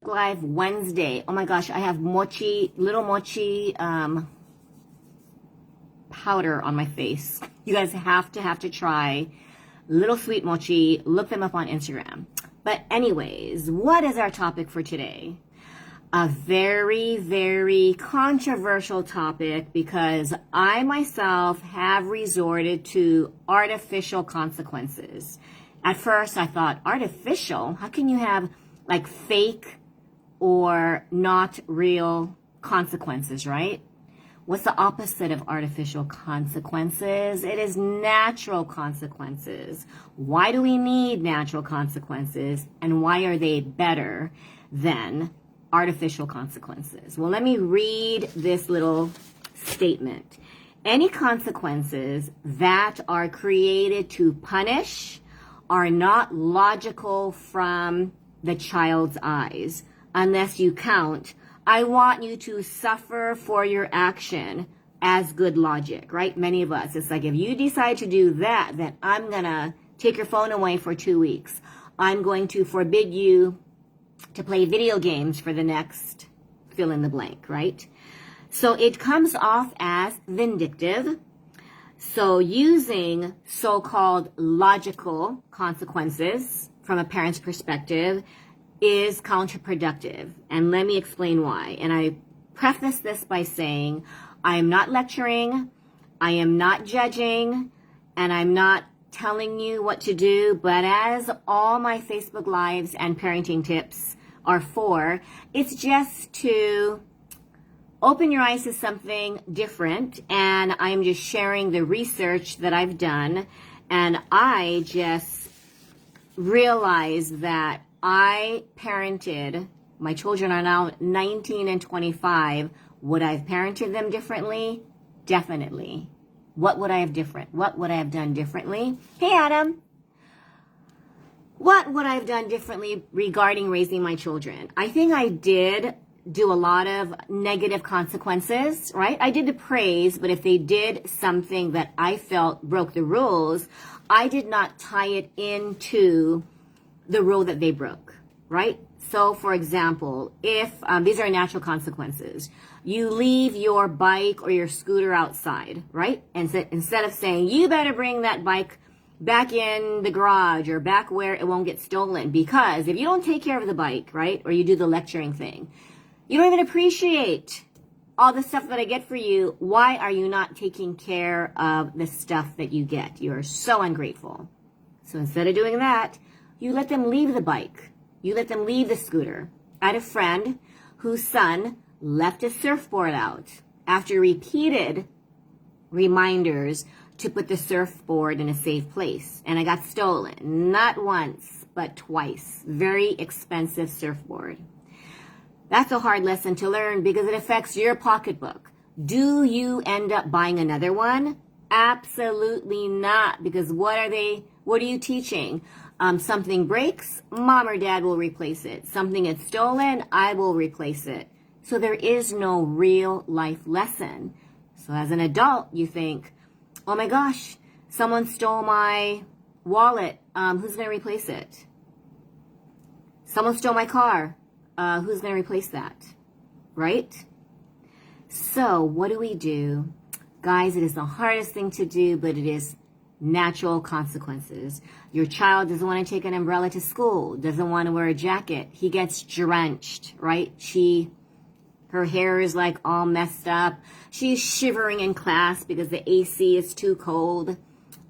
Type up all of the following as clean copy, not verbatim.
Live Wednesday. Oh my gosh, I have little mochi powder on my face. You guys have to try Little Sweet Mochi. Look them up on Instagram. But anyways, what is our topic for today? A very, very controversial topic because I myself have resorted to artificial consequences. At first I thought, artificial? How can you have like fake or not real consequences, right? What's the opposite of artificial consequences? It is natural consequences. Why do we need natural consequences, and why are they better than artificial consequences? Well, let me read this little statement. Any consequences that are created to punish are not logical from the child's eyes, unless you count, I want you to suffer for your action as good logic, right? Many of us, it's like, if you decide to do that, then I'm going to take your phone away for 2 weeks. I'm going to forbid you to play video games for the next fill in the blank, right? So it comes off as vindictive. So using so-called logical consequences from a parent's perspective is counterproductive. And let me explain why. And I preface this by saying, I am not lecturing, I am not judging, and I'm not telling you what to do, but as all my Facebook Lives and parenting tips are for, it's just to open your eyes to something different. And I'm just sharing the research that I've done. And I just realized that I parented, my children are now 19 and 25. Would I have parented them differently? Definitely. What would I have done differently? Hey, Adam. What would I have done differently regarding raising my children? I think I did do a lot of negative consequences, right? I did the praise, but if they did something that I felt broke the rules, I did not tie it into the rule that they broke, right? So for example, if these are natural consequences, you leave your bike or your scooter outside, right? And so, instead of saying, you better bring that bike back in the garage or back where it won't get stolen, because if you don't take care of the bike, right? Or you do the lecturing thing, you don't even appreciate all the stuff that I get for you. Why are you not taking care of the stuff that you get? You are so ungrateful. So instead of doing that, you let them leave the bike. You let them leave the scooter. I had a friend whose son left a surfboard out after repeated reminders to put the surfboard in a safe place. And it got stolen. Not once, but twice. Very expensive surfboard. That's a hard lesson to learn because it affects your pocketbook. Do you end up buying another one? Absolutely not. Because what are you teaching? Something breaks, mom or dad will replace it. Something is stolen, I will replace it. So there is no real life lesson. So as an adult, you think, oh my gosh, someone stole my wallet. Who's going to replace it? Someone stole my car. Who's going to replace that? Right? So what do? Guys, it is the hardest thing to do, but it is natural consequences. Your child doesn't want to take an umbrella to school, doesn't want to wear a jacket. He gets drenched, right? Her hair is like all messed up. She's shivering in class because the AC is too cold.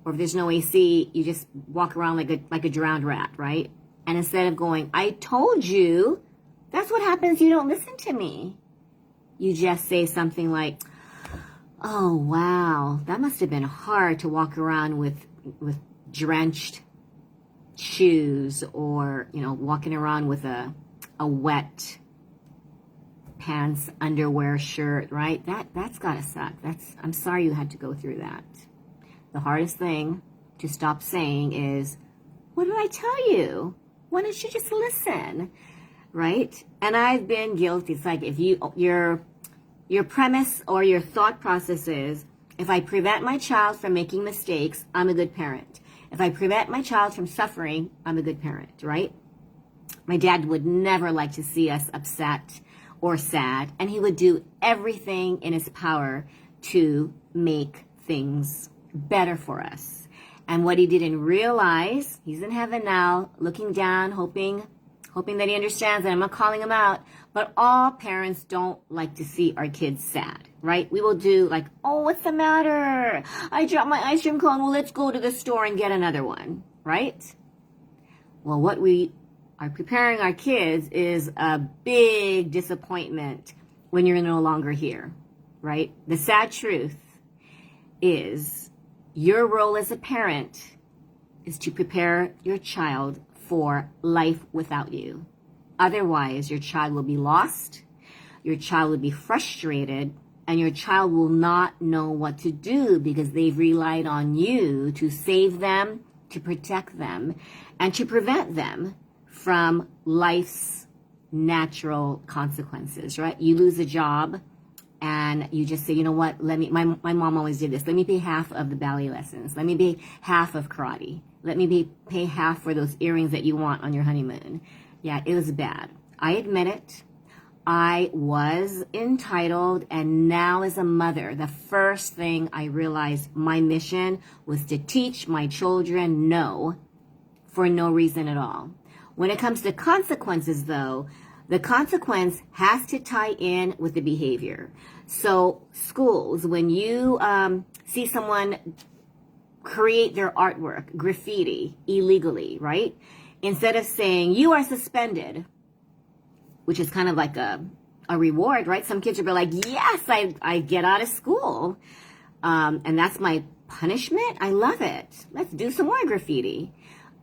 Or if there's no AC, you just walk around like a drowned rat, right? And instead of going, I told you, that's what happens, you don't listen to me. You just say something like, oh, wow, that must have been hard to walk around with drenched shoes, or, walking around with a wet pants, underwear, shirt, right? That's gotta suck. I'm sorry you had to go through that. The hardest thing to stop saying is, what did I tell you? Why don't you just listen, right? And I've been guilty. It's like if your premise or your thought process is, if I prevent my child from making mistakes, I'm a good parent. If I prevent my child from suffering, I'm a good parent, right? My dad would never like to see us upset or sad, and he would do everything in his power to make things better for us. And what he didn't realize, he's in heaven now, looking down, hoping that he understands that I'm not calling him out, but all parents don't like to see our kids sad, right? We will do like, oh, what's the matter? I dropped my ice cream cone. Well, let's go to the store and get another one, right? Well, what we are preparing our kids is a big disappointment when you're no longer here, right? The sad truth is your role as a parent is to prepare your child for life without you. Otherwise, your child will be lost, your child will be frustrated, and your child will not know what to do because they've relied on you to save them, to protect them, and to prevent them from life's natural consequences, right? You lose a job and you just say, you know what, my mom always did this. Let me pay half of the ballet lessons. Let me pay half of karate. Let me pay half for those earrings that you want on your honeymoon. Yeah, it was bad. I admit it. I was entitled, and now as a mother, the first thing I realized my mission was to teach my children no for no reason at all. When it comes to consequences, though, the consequence has to tie in with the behavior. So schools, when you see someone create their artwork, graffiti, illegally, right? Instead of saying, you are suspended, which is kind of like a reward, right? Some kids will be like, yes, I get out of school. And that's my punishment. I love it. Let's do some more graffiti.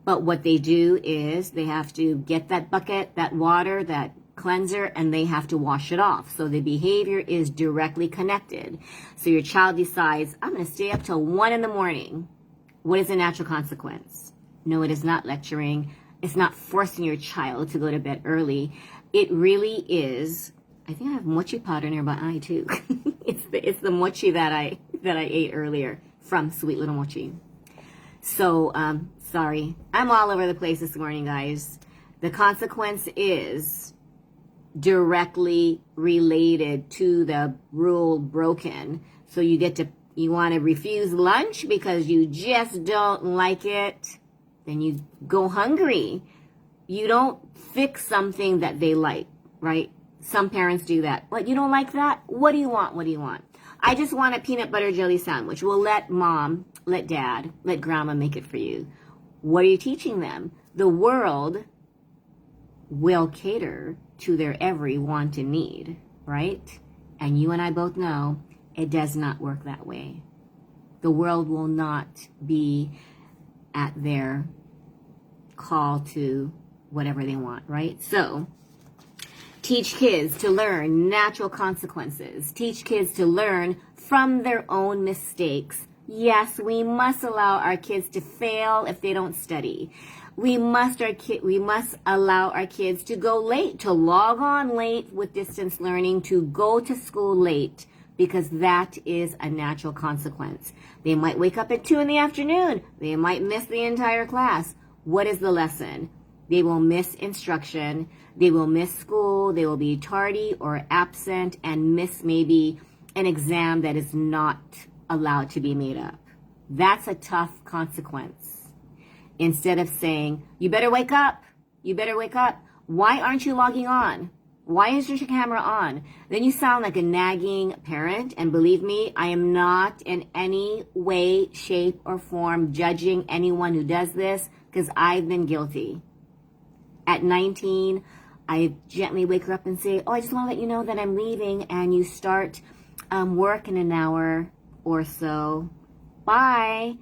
But what they do is they have to get that bucket, that water, that cleanser, and they have to wash it off. So the behavior is directly connected. So your child decides, I'm going to stay up till 1 a.m. What is the natural consequence? No, it is not lecturing. It's not forcing your child to go to bed early. It really is. I think I have mochi powder near my eye too. it's the mochi that I ate earlier from Sweet Little Mochi. So sorry, I'm all over the place this morning, guys. The consequence is directly related to the rule broken. So you want to refuse lunch because you just don't like it, then you go hungry. You don't fix something that they like, right? Some parents do that. What, you don't like that? What do you want? What do you want? I just want a peanut butter jelly sandwich. Well, let mom, let dad, let grandma make it for you. What are you teaching them? The world will cater to their every want and need, right? And you and I both know it does not work that way. The world will not be at their call to whatever they want, right? So teach kids to learn natural consequences. Teach kids to learn from their own mistakes. Yes, we must allow our kids to fail if they don't study. We must allow our kids to go late, to log on late with distance learning, to go to school late, because that is a natural consequence. They might wake up at 2 p.m. They might miss the entire class. What is the lesson? They will miss instruction. They will miss school. They will be tardy or absent and miss maybe an exam that is not allowed to be made up. That's a tough consequence. Instead of saying, you better wake up. You better wake up. Why aren't you logging on? Why is your camera on? Then you sound like a nagging parent. And believe me, I am not in any way, shape, or form judging anyone who does this, because I've been guilty. At 19, I gently wake her up and say, oh, I just want to let you know that I'm leaving, and you start work in an hour or so. Bye.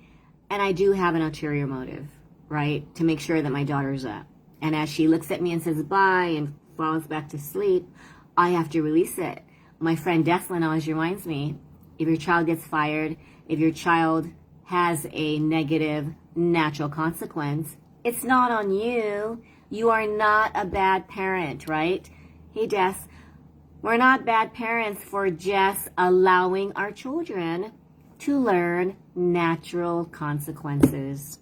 And I do have an ulterior motive, right? To make sure that my daughter's up. And as she looks at me and says bye and falls back to sleep, I have to release it. My friend Deslin always reminds me, if your child gets fired, if your child has a negative natural consequence, it's not on you. You are not a bad parent, right? Hey, Des, we're not bad parents for just allowing our children to learn natural consequences.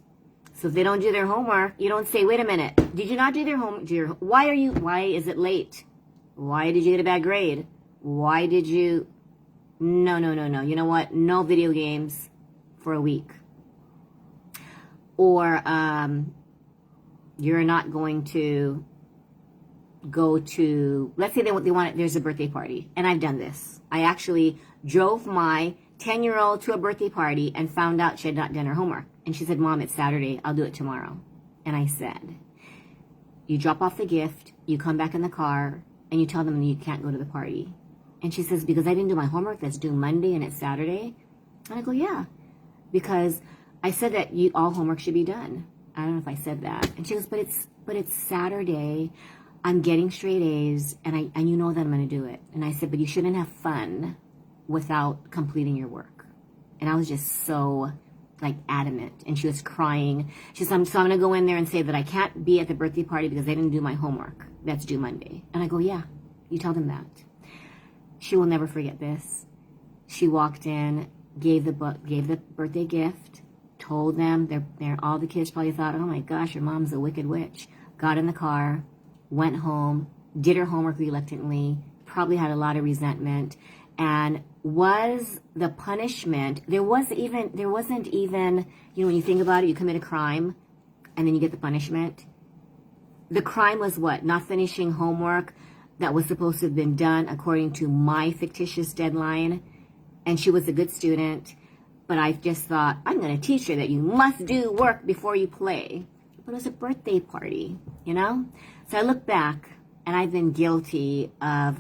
So if they don't do their homework, you don't say, wait a minute, did you not do their homework? Why is it late? Why did you get a bad grade? Why did you? No. You know what? No video games for a week. Or you're not going to go to, let's say they want, there's a birthday party. And I've done this. I actually drove my 10-year-old to a birthday party and found out she had not done her homework. And she said, Mom, it's Saturday. I'll do it tomorrow. And I said, you drop off the gift, you come back in the car, and you tell them you can't go to the party. And she says, because I didn't do my homework that's due Monday and it's Saturday? And I go, yeah, because I said that all homework should be done. I don't know if I said that. And she goes, but it's Saturday. I'm getting straight A's, and you know that I'm going to do it. And I said, but you shouldn't have fun without completing your work. And I was just so adamant. And she was crying. She said, so I'm going to go in there and say that I can't be at the birthday party because I didn't do my homework that's due Monday. And I go, yeah, you tell them that. She will never forget this. She walked in, gave the birthday gift, told them, all the kids probably thought, oh my gosh, your mom's a wicked witch. Got in the car, went home, did her homework reluctantly, probably had a lot of resentment, and was the punishment, there wasn't even, when you think about it, you commit a crime, and then you get the punishment. The crime was what? Not finishing homework that was supposed to have been done according to my fictitious deadline, and she was a good student, but I just thought, I'm going to teach her that you must do work before you play. But it was a birthday party, So I look back, and I've been guilty of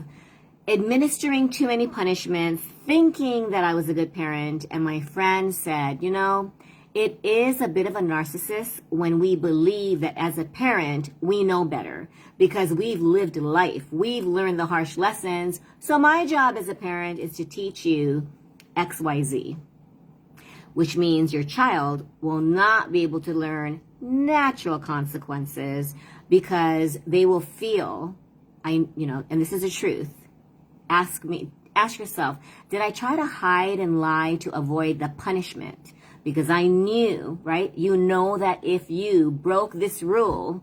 administering too many punishments, thinking that I was a good parent, and my friend said, it is a bit of a narcissist when we believe that as a parent, we know better because we've lived life. We've learned the harsh lessons. So my job as a parent is to teach you XYZ, which means your child will not be able to learn natural consequences because they will feel, and this is the truth. Ask yourself, did I try to hide and lie to avoid the punishment? Because I knew, right? You know that if you broke this rule,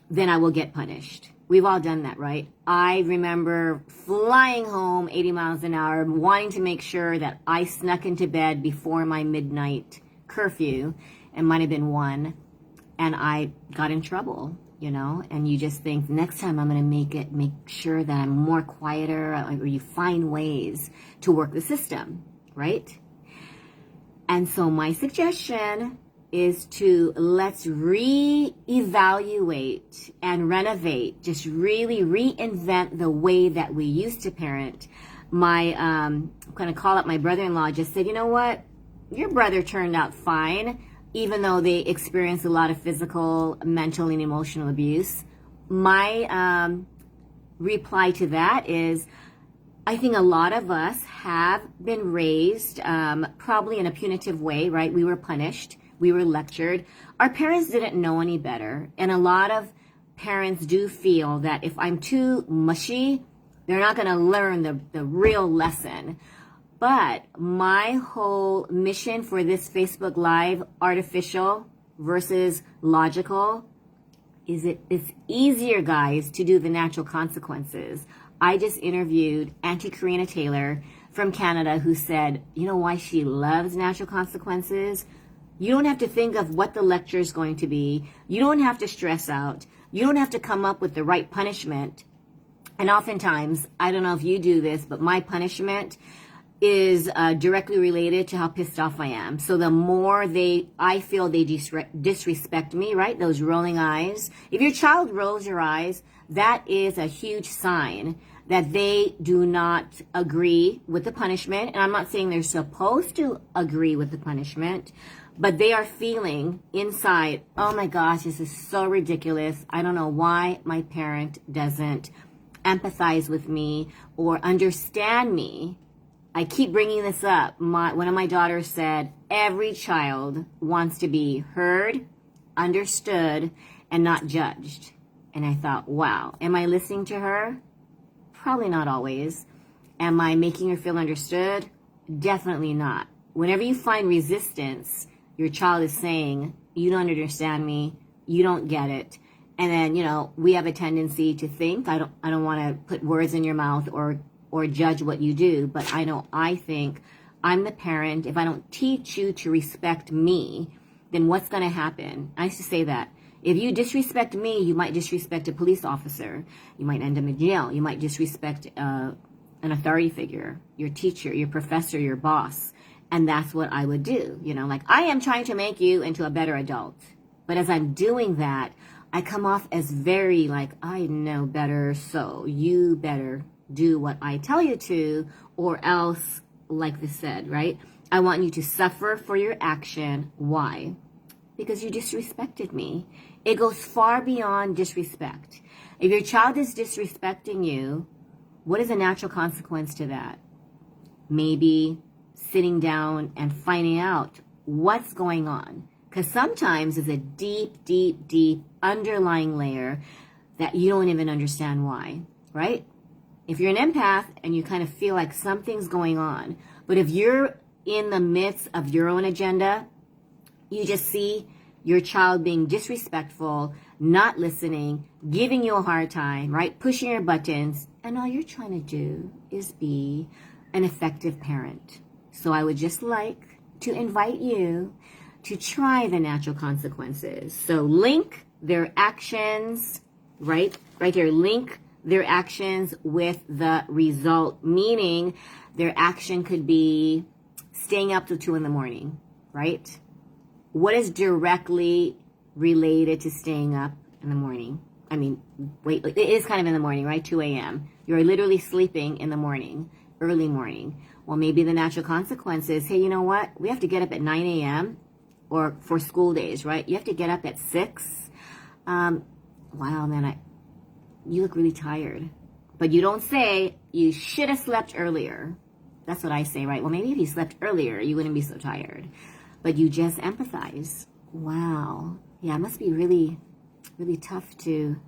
then I will get punished. We've all done that, right? I remember flying home 80 miles an hour, wanting to make sure that I snuck into bed before my midnight curfew. It might have been 1. And I got in trouble, and you just think, next time I'm going to make sure that I'm more quieter, or you find ways to work the system, right? And so my suggestion is to let's reevaluate and renovate, just really reinvent the way that we used to parent. I'm going to call up my brother-in-law, just said, you know what? Your brother turned out fine, even though they experienced a lot of physical, mental, and emotional abuse. My reply to that is, I think a lot of us have been raised probably in a punitive way, right? We were punished. We were lectured. Our parents didn't know any better. And a lot of parents do feel that if I'm too mushy, they're not going to learn the real lesson. But my whole mission for this Facebook Live, artificial versus logical, is it's easier, guys, to do the natural consequences. I just interviewed Auntie Karina Taylor from Canada who said, you know why she loves natural consequences? You don't have to think of what the lecture is going to be. You don't have to stress out. You don't have to come up with the right punishment. And oftentimes, I don't know if you do this, but my punishment is directly related to how pissed off I am. So the more I feel they disrespect me, right? Those rolling eyes. If your child rolls your eyes, that is a huge sign that they do not agree with the punishment. And I'm not saying they're supposed to agree with the punishment, but they are feeling inside, oh my gosh, this is so ridiculous. I don't know why my parent doesn't empathize with me or understand me. I keep bringing this up. One of my daughters said, every child wants to be heard, understood, and not judged. And I thought, wow, am I listening to her? Probably not always. Am I making her feel understood? Definitely not. Whenever you find resistance, your child is saying, you don't understand me, you don't get it. And then, you know, we have a tendency to think, I don't want to put words in your mouth or judge what you do, but I know I think I'm the parent. If I don't teach you to respect me, then what's going to happen? I used to say that. If you disrespect me, you might disrespect a police officer. You might end up in jail. You might disrespect an authority figure, your teacher, your professor, your boss. And that's what I would do. You know, like, I am trying to make you into a better adult. But as I'm doing that, I come off as very like, I know better, so you better do what I tell you to, or else, like this said, right? I want you to suffer for your action. Why? Because you disrespected me. It goes far beyond disrespect. If your child is disrespecting you, what is a natural consequence to that? Maybe sitting down and finding out what's going on. Because sometimes there's a deep, deep, deep underlying layer that you don't even understand why, right? If you're an empath and you kind of feel like something's going on, but if you're in the midst of your own agenda, you just see your child being disrespectful, not listening, giving you a hard time, right? Pushing your buttons, and all you're trying to do is be an effective parent. So I would just like to invite you to try the natural consequences. So link their actions, right here, link their actions with the result, meaning their action could be staying up till 2 a.m, right? What is directly related to staying up in the morning? I mean, wait, it is kind of in the morning, right? 2 a.m. You're literally sleeping in the morning, early morning. Well, maybe the natural consequence is, hey, you know what? We have to get up at 9 a.m. or for school days, right? You have to get up at 6. Wow, man, you look really tired. But you don't say, you should have slept earlier. That's what I say, right? Well, maybe if you slept earlier, you wouldn't be so tired. But you just empathize. Wow. Yeah, it must be really, really tough to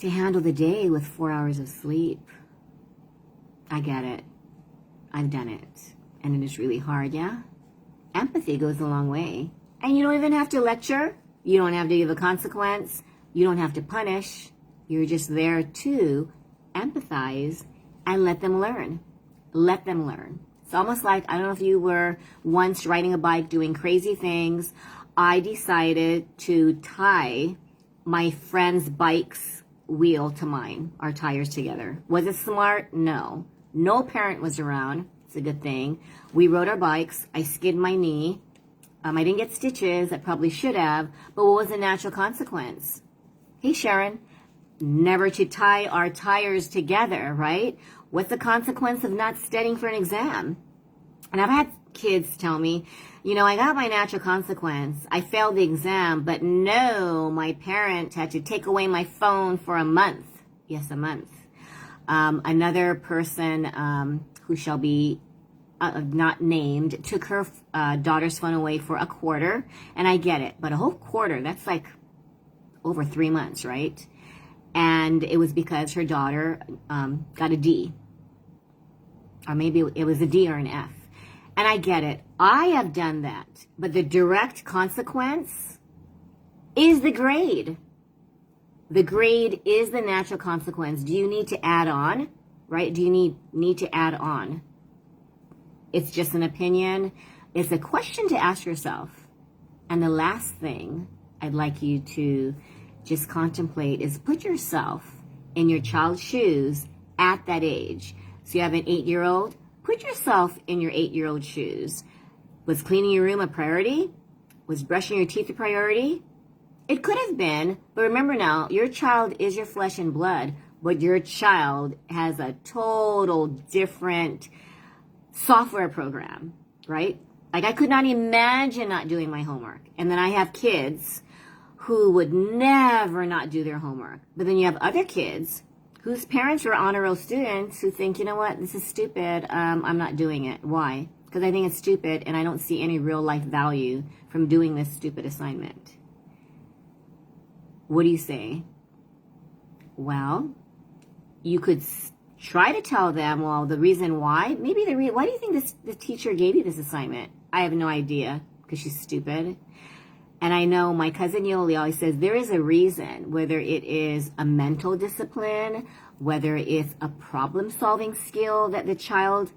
handle the day with 4 hours of sleep. I get it. I've done it. And it is really hard, yeah? Empathy goes a long way. And you don't even have to lecture. You don't have to give a consequence. You don't have to punish. You're just there to empathize and let them learn. Let them learn. It's almost like, I don't know if you were once riding a bike doing crazy things. I decided to tie my friend's bike's wheel to mine, our tires together. Was it smart? No. No parent was around. It's a good thing. We rode our bikes. I skidded my knee. I didn't get stitches. I probably should have. But what was the natural consequence? Hey, Sharon, never to tie our tires together, right? What's the consequence of not studying for an exam? And I've had kids tell me, you know, I got my natural consequence. I failed the exam, but no, my parent had to take away my phone for a month. Yes, a month. Another person who shall be not named took her daughter's phone away for a quarter. And I get it, but a whole quarter, that's like over 3 months, right? And it was because her daughter got a D. Or maybe it was a D or an F. And I get it. I have done that. But the direct consequence is the grade. The grade is the natural consequence. Do you need to add on? Right? Do you need to add on? It's just an opinion. It's a question to ask yourself. And the last thing I'd like you to just contemplate is put yourself in your child's shoes at that age. So you have an 8-year-old, put yourself in your 8-year-old shoes. Was cleaning your room a priority? Was brushing your teeth a priority? It could have been, but remember now, your child is your flesh and blood, but your child has a total different software program, right? Like, I could not imagine not doing my homework. And then I have kids who would never not do their homework. But then you have other kids whose parents are honor roll students who think, you know what, this is stupid, I'm not doing it. Why? Because I think it's stupid and I don't see any real life value from doing this stupid assignment. What do you say? Well, you could try to tell them, well, the reason why, maybe why do you think the teacher gave you this assignment? I have no idea, because she's stupid. And I know my cousin Yoli always says there is a reason, whether it is a mental discipline, whether it's a problem-solving skill that the child,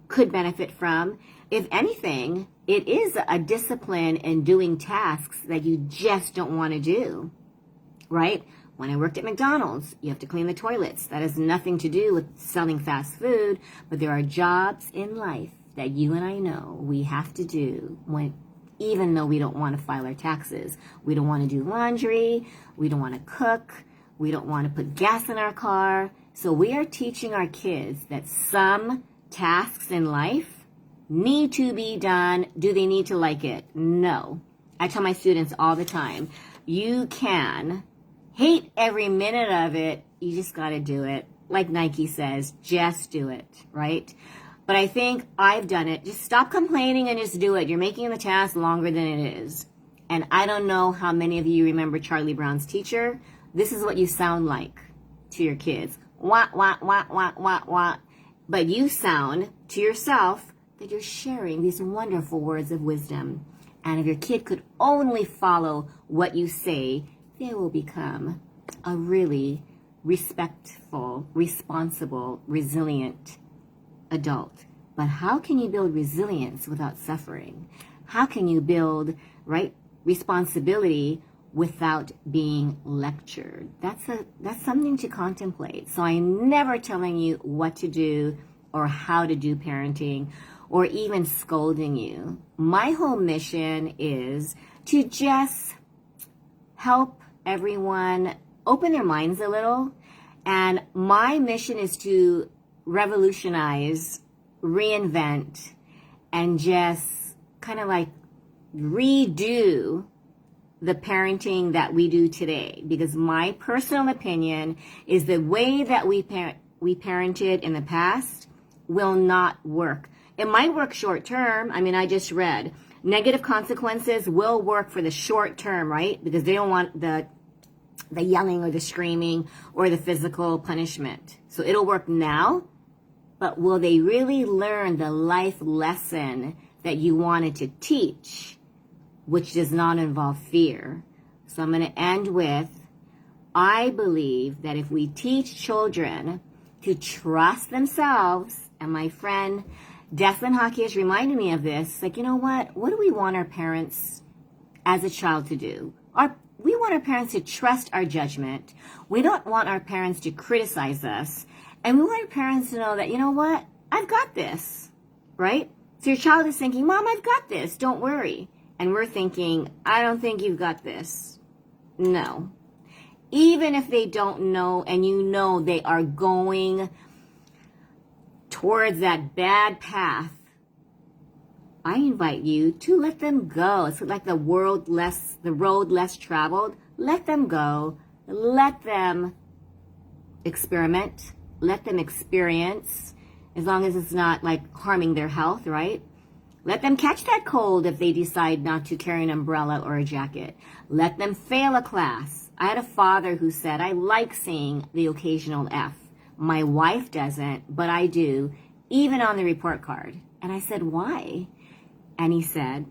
could benefit from. If anything, it is a discipline in doing tasks that you just don't want to do, right? When I worked at McDonald's, you have to clean the toilets. That has nothing to do with selling fast food, but there are jobs in life that you and I know we have to do even though we don't want to file our taxes. We don't want to do laundry. We don't want to cook. We don't want to put gas in our car. So we are teaching our kids that some tasks in life need to be done. Do they need to like it? No. I tell my students all the time, you can hate every minute of it. You just got to do it. Like Nike says, just do it, right? But I think I've done it. Just stop complaining and just do it. You're making the task longer than it is. And I don't know how many of you remember Charlie Brown's teacher. This is what you sound like to your kids. Wah, wah, wah, wah, wah, wah. But you sound to yourself that you're sharing these wonderful words of wisdom. And if your kid could only follow what you say, they will become a really respectful, responsible, resilient adult. But how can you build resilience without suffering? How can you build, responsibility without being lectured? That's something to contemplate. So I'm never telling you what to do or how to do parenting or even scolding you. My whole mission is to just help everyone open their minds a little. And my mission is to revolutionize, reinvent, and just kind of redo the parenting that we do today. Because my personal opinion is the way that we parented in the past will not work. It might work short term. I just read negative consequences will work for the short term, right? Because they don't want the yelling or the screaming or the physical punishment. So it'll work now. But will they really learn the life lesson that you wanted to teach, which does not involve fear? So I'm going to end with, I believe that if we teach children to trust themselves, and my friend Declan Hockey has reminded me of this, what do we want our parents as a child to do? We want our parents to trust our judgment. We don't want our parents to criticize us. And we want our parents to know that, I've got this, right? So your child is thinking, Mom, I've got this. Don't worry. And we're thinking, I don't think you've got this. No. Even if they don't know and they are going towards that bad path, I invite you to let them go. It's like the road less traveled. Let them go. Let them experiment. Let them experience, as long as it's not harming their health, right? Let them catch that cold if they decide not to carry an umbrella or a jacket. Let them fail a class. I had a father who said, I like seeing the occasional F. My wife doesn't, but I do, even on the report card. And I said, why? And he said,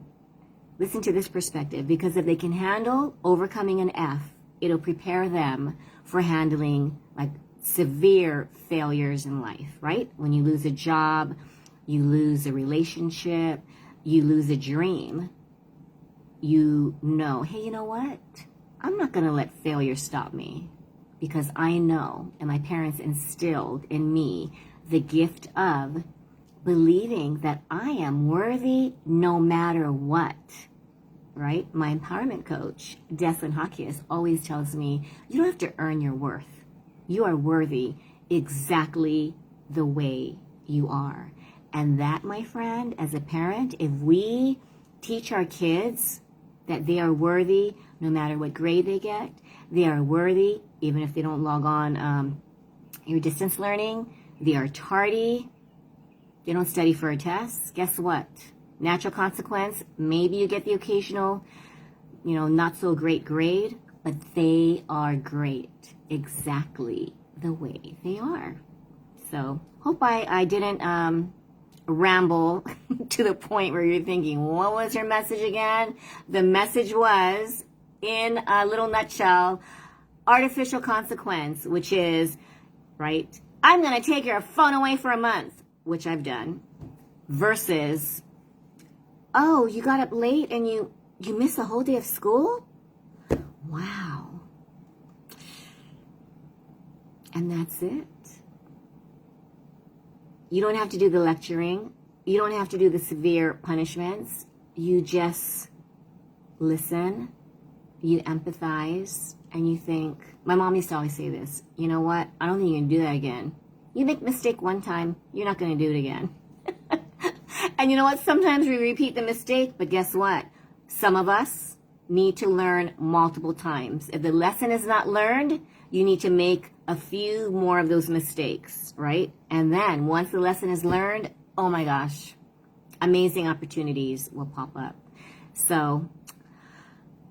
listen to this perspective, because if they can handle overcoming an F, it'll prepare them for handling severe failures in life, right? When you lose a job, you lose a relationship, you lose a dream, hey, you know what? I'm not going to let failure stop me, because I know, and my parents instilled in me the gift of believing that I am worthy no matter what, right? My empowerment coach, Declan Hockey, always tells me, you don't have to earn your worth. You are worthy exactly the way you are. And that, my friend, as a parent, if we teach our kids that they are worthy no matter what grade they get, they are worthy even if they don't log on your distance learning, they are tardy, they don't study for a test, guess what? Natural consequence, maybe you get the occasional, not so great grade, but they are great exactly the way they are. So hope I didn't ramble to the point where you're thinking, what was her message again? The message was, in a little nutshell, artificial consequence, which is, right, I'm going to take your phone away for a month, which I've done, versus, oh, you got up late and you missed the whole day of school? Wow. And that's it. You don't have to do the lecturing. You don't have to do the severe punishments. You just listen, you empathize, and you think, my mom used to always say this, you know what? I don't think you can do that again. You make a mistake one time, you're not going to do it again. And you know what? Sometimes we repeat the mistake, but guess what? Some of us need to learn multiple times. If the lesson is not learned, you need to make a few more of those mistakes, right? And then once the lesson is learned, oh my gosh, amazing opportunities will pop up. So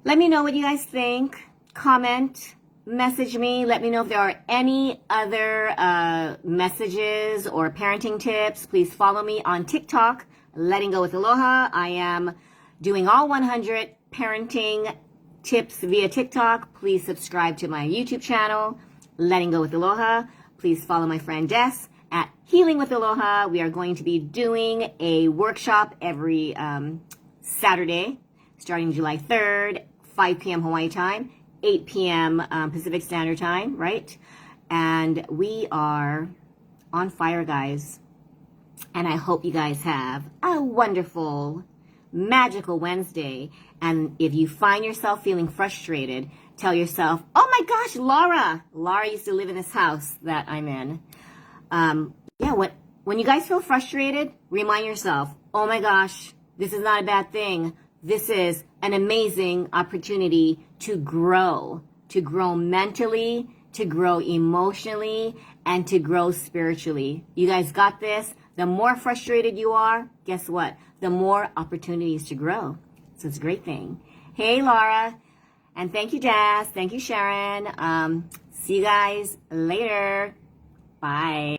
let me know what you guys think. Comment, message me. Let me know if there are any other messages or parenting tips. Please follow me on TikTok, Letting Go with Aloha. I am doing all 100 parenting tips via TikTok. Please subscribe to my YouTube channel, Letting Go with Aloha. Please follow my friend Jess at Healing with Aloha. We are going to be doing a workshop every Saturday, starting July 3rd, 5 p.m. Hawaii time, 8 p.m. Pacific Standard Time, right? And we are on fire, guys. And I hope you guys have a wonderful, magical Wednesday. And if you find yourself feeling frustrated, tell yourself, oh my gosh, Laura used to live in this house that I'm in. When you guys feel frustrated, remind yourself, oh my gosh, this is not a bad thing. This is an amazing opportunity to grow mentally, to grow emotionally, and to grow spiritually. You guys got this. The more frustrated you are, guess what? The more opportunities to grow. So it's a great thing. Hey, Laura. And thank you, Jazz. Thank you, Sharon. See you guys later. Bye.